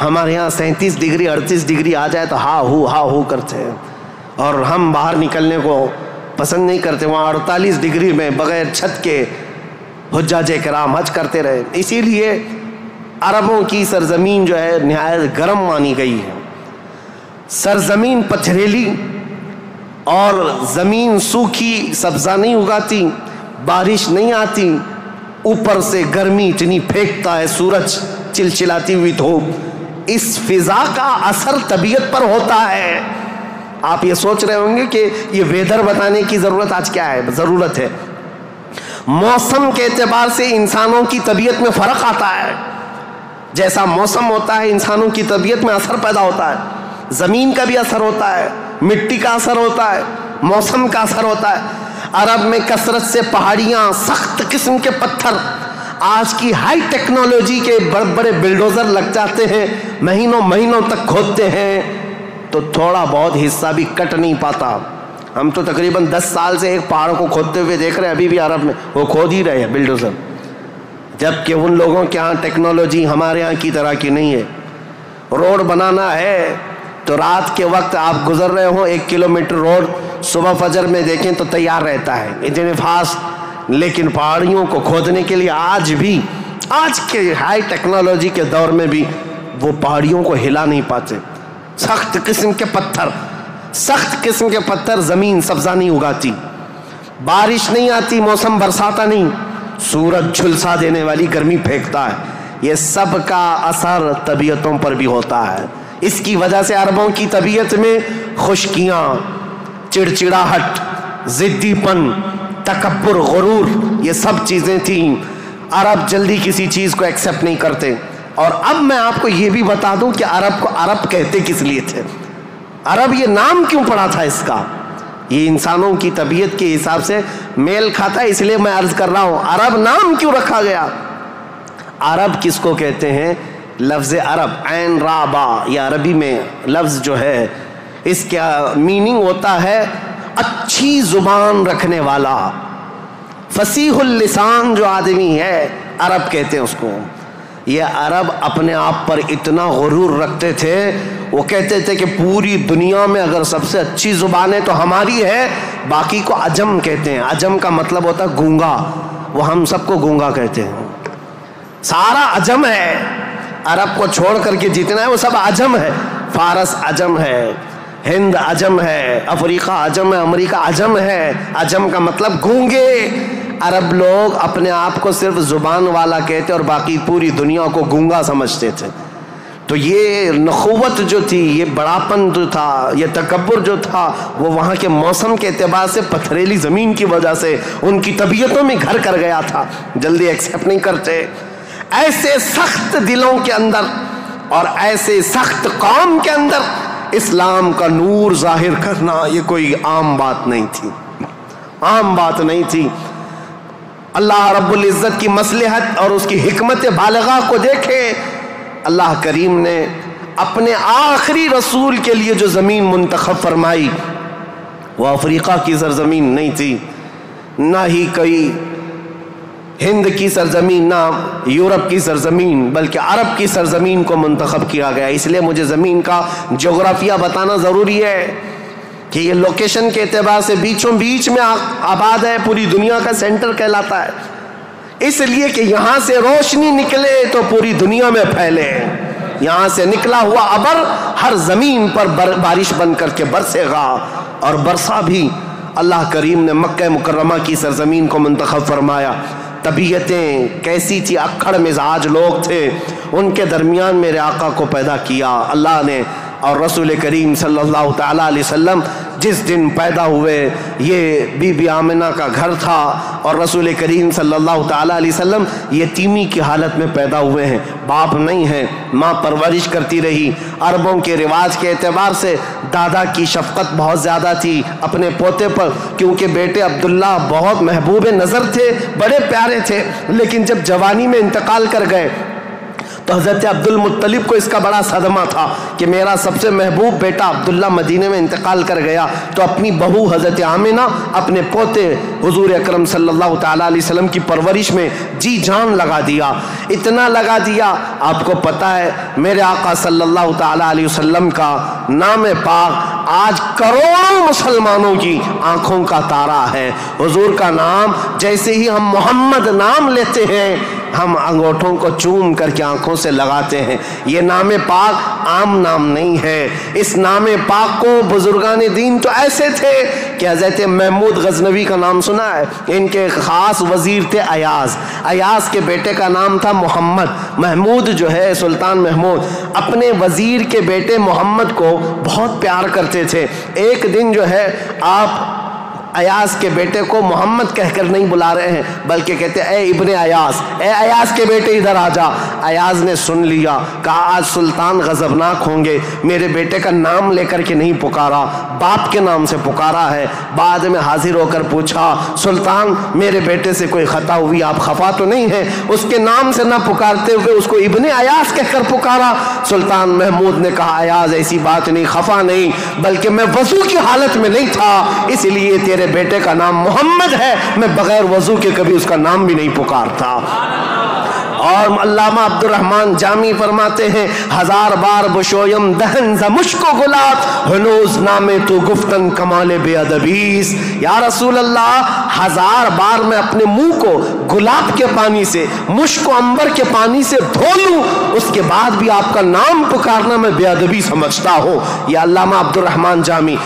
ہمارے یہاں 37 degree 38 degree آ جائے تو ہا ہو کرتے ہیں، اور ہم باہر نکلنے کو پسند نہیں کرتے. وہاں 48 ڈگری میں بغیر چھت کے حجاج کرام حج کرتے رہے. اسی لیے عربوں کی سرزمین جو ہے نہایت گرم مانی گئی ہے. سرزمین پتھریلی اور زمین سوکھی، سبزہ نہیں اگاتی، بارش نہیں آتی، اوپر سے گرمی اتنی پھینکتا ہے سورج، چلچلاتی ہوئی دھوپ. اس فضا کا اثر طبیعت پر ہوتا ہے. آپ یہ سوچ رہے ہوں گے کہ یہ ویدر بتانے کی ضرورت آج کیا ہے؟ ضرورت ہے. موسم کے اعتبار سے انسانوں کی طبیعت میں فرق آتا ہے. جیسا موسم ہوتا ہے انسانوں کی طبیعت میں اثر پیدا ہوتا ہے. زمین کا بھی اثر ہوتا ہے، مٹی کا اثر ہوتا ہے، موسم کا اثر ہوتا ہے. عرب میں کثرت سے پہاڑیاں، سخت قسم کے پتھر، آج کی ہائی ٹیکنالوجی کے بڑے بڑے بلڈوزر لگ جاتے ہیں، مہینوں تک کھودتے ہیں تو تھوڑا بہت حصہ بھی کٹ نہیں پاتا. ہم تو تقریباً 10 سال سے ایک پہاڑ کو کھودتے ہوئے دیکھ رہے ہیں، ابھی بھی عرب میں وہ کھود ہی رہے ہیں بلڈوزر. جبکہ ان لوگوں کے ہاں ٹیکنالوجی ہمارے ہاں کی طرح کی نہیں ہے. روڈ بنانا ہے تو رات کے وقت آپ گزر رہے ہوں 1 کلومیٹر روڈ، صبح فجر میں دیکھیں تو تیار رہتا ہے، اتنے فاسٹ. لیکن پہاڑیوں کو کھودنے کے لیے آج بھی، آج کے ہائی ٹیکنالوجی کے دور میں بھی وہ پہاڑیوں کو ہلا نہیں پاتے. سخت قسم کے پتھر، زمین سبزہ نہیں اگاتی، بارش نہیں آتی، موسم برساتا نہیں، سورج جھلسا دینے والی گرمی پھینکتا ہے. یہ سب کا اثر طبیعتوں پر بھی ہوتا ہے. اس کی وجہ سے عربوں کی طبیعت میں خشکیاں، چڑچڑاہٹ، ضدی پن، تکبر، غرور، یہ سب چیزیں تھیں. عرب جلدی کسی چیز کو ایکسیپٹ نہیں کرتے. اور اب میں آپ کو یہ بھی بتا دوں کہ عرب کو عرب کہتے کس لیے تھے. عرب یہ نام کیوں پڑا تھا اس کا؟ یہ انسانوں کی طبیعت کے حساب سے میل کھاتا ہے، اس لیے میں عرض کر رہا ہوں عرب نام کیوں رکھا گیا. عرب کس کو کہتے ہیں؟ لفظ عرب، عین را با، یہ عربی میں لفظ جو ہے اس کا میننگ ہوتا ہے اچھی زبان رکھنے والا، فصیح اللسان جو آدمی ہے عرب کہتے ہیں اس کو. یہ عرب اپنے آپ پر اتنا غرور رکھتے تھے، وہ کہتے تھے کہ پوری دنیا میں اگر سب سے اچھی زبان ہے تو ہماری ہے، باقی کو عجم کہتے ہیں. عجم کا مطلب ہوتا ہے گونگا، وہ ہم سب کو گونگا کہتے ہیں. سارا عجم ہے، عرب کو چھوڑ کر کے جتنا ہے وہ سب عجم ہے. فارس عجم ہے، ہند عجم ہے، افریقہ عجم ہے، امریکہ عجم ہے. عجم کا مطلب گونگے. عرب لوگ اپنے آپ کو صرف زبان والا کہتے اور باقی پوری دنیا کو گونگا سمجھتے تھے. تو یہ نخوت جو تھی، یہ بڑاپن جو تھا، یہ تکبر جو تھا، وہ وہاں کے موسم کے اعتبار سے پتھریلی زمین کی وجہ سے ان کی طبیعتوں میں گھر کر گیا تھا. جلدی ایکسیپٹ نہیں کرتے. ایسے سخت دلوں کے اندر اور ایسے سخت قوم کے اندر اسلام کا نور ظاہر کرنا یہ کوئی عام بات نہیں تھی، عام بات نہیں تھی. اللہ رب العزت کی مصلحت اور اس کی حکمت بالغہ کو دیکھے. اللہ کریم نے اپنے آخری رسول کے لیے جو زمین منتخب فرمائی وہ افریقہ کی سرزمین نہیں تھی، نہ ہی کوئی ہند کی سرزمین، نہ یورپ کی سرزمین، بلکہ عرب کی سرزمین کو منتخب کیا گیا. اس لیے مجھے زمین کا جغرافیہ بتانا ضروری ہے کہ یہ لوکیشن کے اعتبار سے بیچوں بیچ میں آباد ہے، پوری دنیا کا سینٹر کہلاتا ہے. اس لیے کہ یہاں سے روشنی نکلے تو پوری دنیا میں پھیلے. یہاں سے نکلا ہوا ابر ہر زمین پر بارش بن کر کے برسے گا. اور برسا بھی. اللہ کریم نے مکہ مکرمہ کی سرزمین کو منتخب فرمایا. طبیعتیں کیسی تھی، اکھڑ مزاج لوگ تھے، ان کے درمیان میرے آقا کو پیدا کیا اللہ نے. اور رسول کریم صلی اللہ تعالیٰ علیہ وسلم جس دن پیدا ہوئے یہ بی بی آمنہ کا گھر تھا، اور رسول کریم صلی اللہ تعالیٰ علیہ وسلم یتیمی کی حالت میں پیدا ہوئے ہیں. باپ نہیں ہے، ماں پرورش کرتی رہی. عربوں کے رواج کے اعتبار سے دادا کی شفقت بہت زیادہ تھی اپنے پوتے پر، کیونکہ بیٹے عبداللہ بہت محبوب نظر تھے، بڑے پیارے تھے. لیکن جب جوانی میں انتقال کر گئے تو حضرت عبدالمطلب کو اس کا بڑا صدمہ تھا کہ میرا سب سے محبوب بیٹا عبداللہ مدینے میں انتقال کر گیا، تو اپنی بہو حضرت آمنہ اپنے پوتے حضور اکرم صلی اللہ تعالیٰ علیہ وسلم کی پرورش میں جی جان لگا دیا، اتنا لگا دیا۔ آپ کو پتہ ہے میرے آقا صلی اللہ تعالیٰ علیہ وسلم کا نام پاک آج کروڑوں مسلمانوں کی آنکھوں کا تارا ہے۔ حضور کا نام جیسے ہی ہم محمد نام لیتے ہیں، ہم انگوٹھوں کو چوم کر کے آنکھوں سے لگاتے ہیں۔ یہ نام پاک عام نام نہیں ہے، اس نام پاک کو بزرگان دین تو ایسے تھے کہ حضرت محمود غزنوی کا نام سنا ہے، ان کے خاص وزیر تھے ایاز، ایاز کے بیٹے کا نام تھا محمد۔ محمود جو ہے سلطان محمود اپنے وزیر کے بیٹے محمد کو بہت پیار کرتے تھے۔ ایک دن جو ہے آپ ایاز کے بیٹے کو محمد کہہ کر نہیں بلا رہے ہیں، بلکہ کہتے اے ابن ایاز، اے ایاز کے بیٹے ادھر آ جا۔ ایاز نے سن لیا، کہا آج سلطان غضبناک ہوں گے، میرے بیٹے کا نام لے کر کے نہیں پکارا، باپ کے نام سے پکارا ہے۔ بعد میں حاضر ہو کر پوچھا سلطان میرے بیٹے سے کوئی خطا ہوئی، آپ خفا تو نہیں ہیں؟ اس کے نام سے نہ پکارتے ہوئے اس کو ابن ایاز کہہ کر پکارا۔ سلطان محمود نے کہا ایاز ایسی بات نہیں، خفا نہیں، بلکہ میں وضو کی حالت میں نہیں تھا، اس لیے تیرے بیٹے کا نام محمد ہے، میں بغیر وضو کے کبھی اس کا نام بھی نہیں پکارتا۔ اور علامہ عبد الرحمن جامی فرماتے ہیں ہزار بار بشویم دہن ز مشک و گلاب ہنوز نامے تو گفتن کمال بے ادبیس۔ یا رسول اللہ ہزار بار میں اپنے منہ کو گلاب کے پانی سے، مشک و عنبر کے پانی سے دھو لوں، اس کے بعد بھی آپ کا نام پکارنا میں بے ادبی سمجھتا ہوں۔ یہ علامہ عبد الرحمن جامی